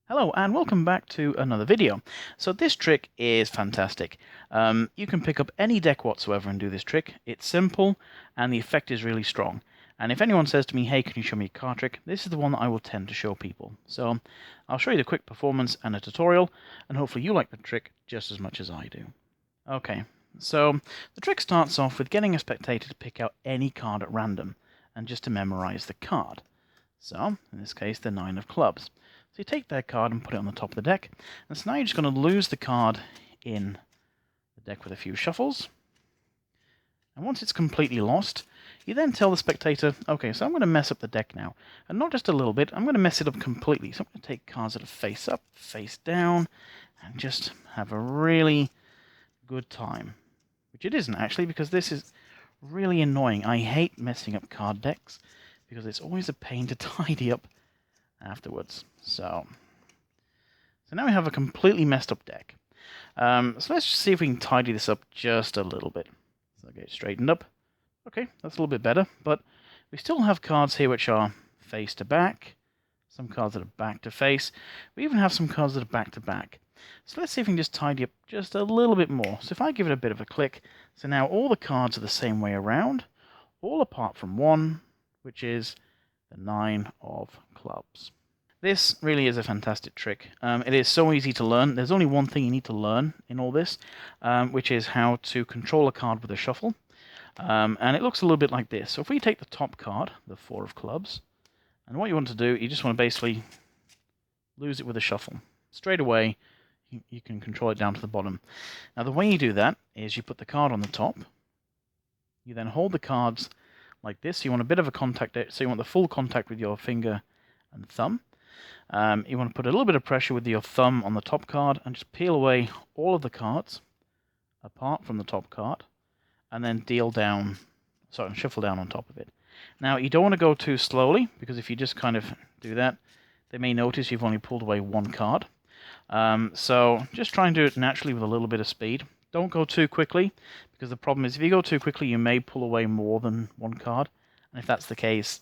Hello and welcome back to another video. So this trick is fantastic. You can pick up any deck whatsoever and do this trick. It's simple and the effect is really strong. And if anyone says to me, hey, can you show me a card trick? This is the one that I will tend to show people. So I'll show you the quick performance and a tutorial, and hopefully you like the trick just as much as I do. Okay, so the trick starts off with getting a spectator to pick out any card at random and just to memorize the card. So, in this case, the 9 of clubs. So you take their card and put it on the top of the deck. And so now you're just going to lose the card in the deck with a few shuffles. And once it's completely lost, you then tell the spectator, okay, so I'm going to mess up the deck now. And not just a little bit, I'm going to mess it up completely. So I'm going to take cards that are face up, face down, and just have a really good time. Which it isn't, actually, because this is really annoying. I hate messing up card decks, because it's always a pain to tidy up afterwards. So now we have a completely messed up deck. So let's see if we can tidy this up just a little bit. So get it straightened up. Okay, that's a little bit better, but we still have cards here which are face to back, some cards that are back to face. We even have some cards that are back to back. So let's see if we can just tidy up just a little bit more. So if I give it a bit of a click, so now all the cards are the same way around, all apart from one, which is the 9 of clubs. This really is a fantastic trick. It is so easy to learn. There's only one thing you need to learn in all this, which is how to control a card with a shuffle. And it looks a little bit like this. So if we take the top card, the 4 of clubs, and what you want to do, you just want to basically lose it with a shuffle. Straight away, you can control it down to the bottom. Now the way you do that is you put the card on the top, you then hold the cards like this. You want a bit of a contact, so you want the full contact with your finger and thumb. You want to put a little bit of pressure with your thumb on the top card and just peel away all of the cards apart from the top card, and then shuffle down on top of it. Now you don't want to go too slowly, because if you just kind of do that, they may notice you've only pulled away one card. So just try and do it naturally with a little bit of speed. Don't go too quickly, because the problem is if you go too quickly, you may pull away more than one card. And if that's the case,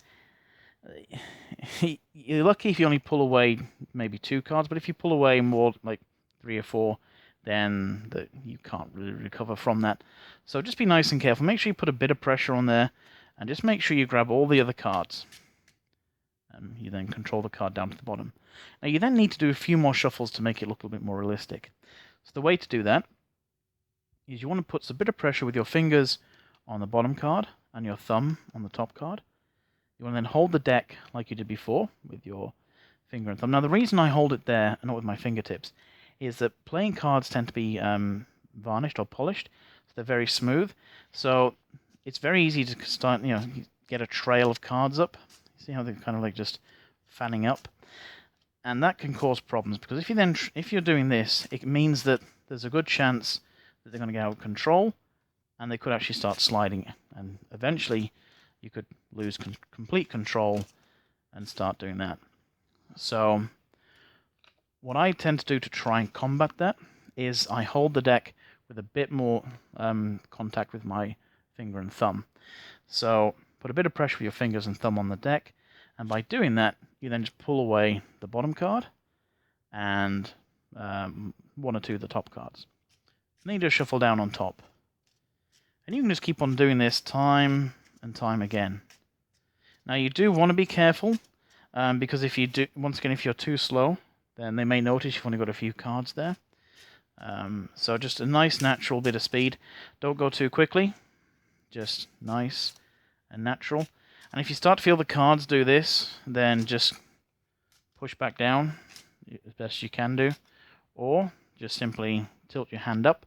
you're lucky if you only pull away maybe 2 cards, but if you pull away more, like 3 or 4, then you can't really recover from that. So just be nice and careful. Make sure you put a bit of pressure on there, and just make sure you grab all the other cards. And you then control the card down to the bottom. Now you then need to do a few more shuffles to make it look a little bit more realistic. So the way to do that is you want to put a bit of pressure with your fingers on the bottom card and your thumb on the top card. You want to then hold the deck like you did before with your finger and thumb. Now the reason I hold it there and not with my fingertips is that playing cards tend to be varnished or polished, so they're very smooth. So it's very easy to start, get a trail of cards up. See how they're kind of like just fanning up, and that can cause problems, because if you're doing this, it means that there's a good chance that they're going to get out of control, and they could actually start sliding, and eventually you could lose complete control and start doing that. So what I tend to do to try and combat that is I hold the deck with a bit more contact with my finger and thumb. So put a bit of pressure with your fingers and thumb on the deck, and by doing that, you then just pull away the bottom card and 1 or 2 of the top cards. And then you just shuffle down on top. And you can just keep on doing this time and time again. Now you do want to be careful, because if you're too slow, then they may notice you've only got a few cards there. So just a nice natural bit of speed. Don't go too quickly, just nice and natural. And if you start to feel the cards do this, then just push back down as best you can do, or just simply tilt your hand up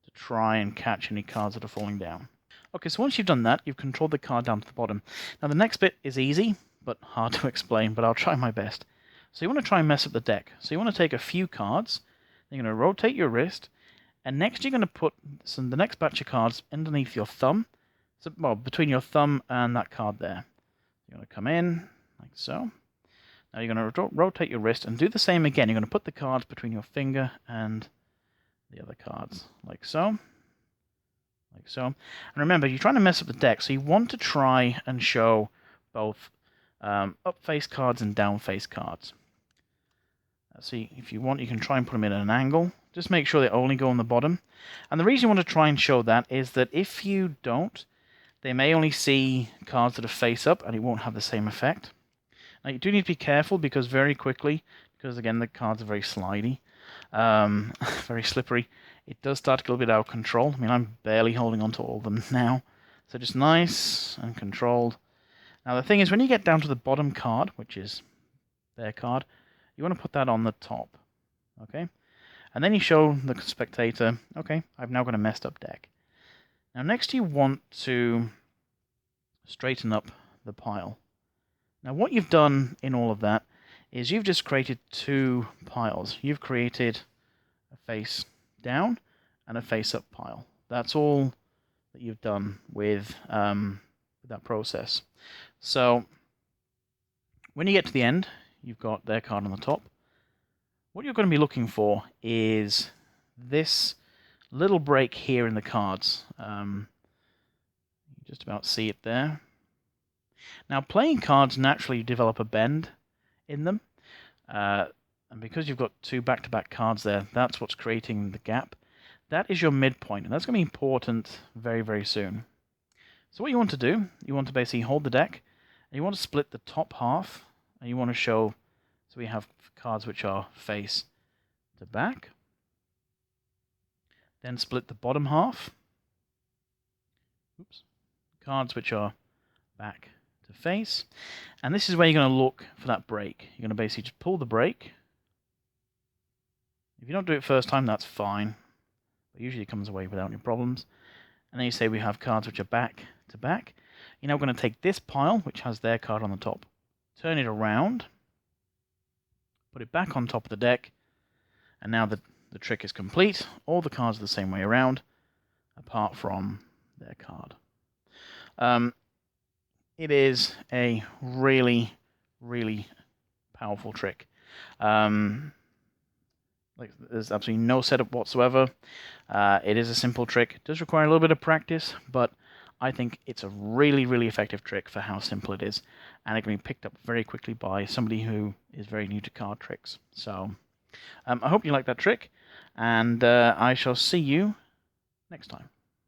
to try and catch any cards that are falling down. Okay, so once you've done that, you've controlled the card down to the bottom. Now the next bit is easy, but hard to explain, but I'll try my best. So you want to try and mess up the deck. So you want to take a few cards, then you're going to rotate your wrist, and next you're going to put the next batch of cards underneath your thumb, between your thumb and that card there. You're going to come in, like so. Now you're going to rotate your wrist and do the same again. You're going to put the cards between your finger and the other cards, like so. Like so. And remember, you're trying to mess up the deck, so you want to try and show both up face cards and down face cards. See, if you want, you can try and put them in at an angle. Just make sure they only go on the bottom. And the reason you want to try and show that is that if you don't, they may only see cards that are face up, and it won't have the same effect. Now, you do need to be careful, because very quickly, because again, the cards are very slidey, very slippery, it does start to get a little bit out of control. I mean, I'm barely holding on to all of them now. So just nice and controlled. Now, the thing is, when you get down to the bottom card, which is their card, you want to put that on the top, okay? And then you show the spectator, okay, I've now got a messed up deck. Now next you want to straighten up the pile. Now what you've done in all of that is you've just created two piles. You've created a face down and a face up pile. That's all that you've done with that process. So when you get to the end, you've got their card on the top. What you're going to be looking for is this little break here in the cards. You just about see it there. Now, playing cards naturally develop a bend in them. And because you've got two back-to-back cards there, that's what's creating the gap. That is your midpoint, and that's going to be important very, very soon. So what you want to do, you want to basically hold the deck, and you want to split the top half, and you want to show, so we have cards which are face to back. Then split the bottom half. Oops. Cards which are back to face. And this is where you're going to look for that break. You're going to basically just pull the break. If you don't do it first time, that's fine. But usually it comes away without any problems. And then you say we have cards which are back to back. You're now going to take this pile, which has their card on the top, turn it around, put it back on top of the deck, and now the trick is complete. All the cards are the same way around, apart from their card. It is a really, really powerful trick. There's absolutely no setup whatsoever. It is a simple trick. It does require a little bit of practice, but I think it's a really, really effective trick for how simple it is, and it can be picked up very quickly by somebody who is very new to card tricks. So I hope you like that trick, and I shall see you next time.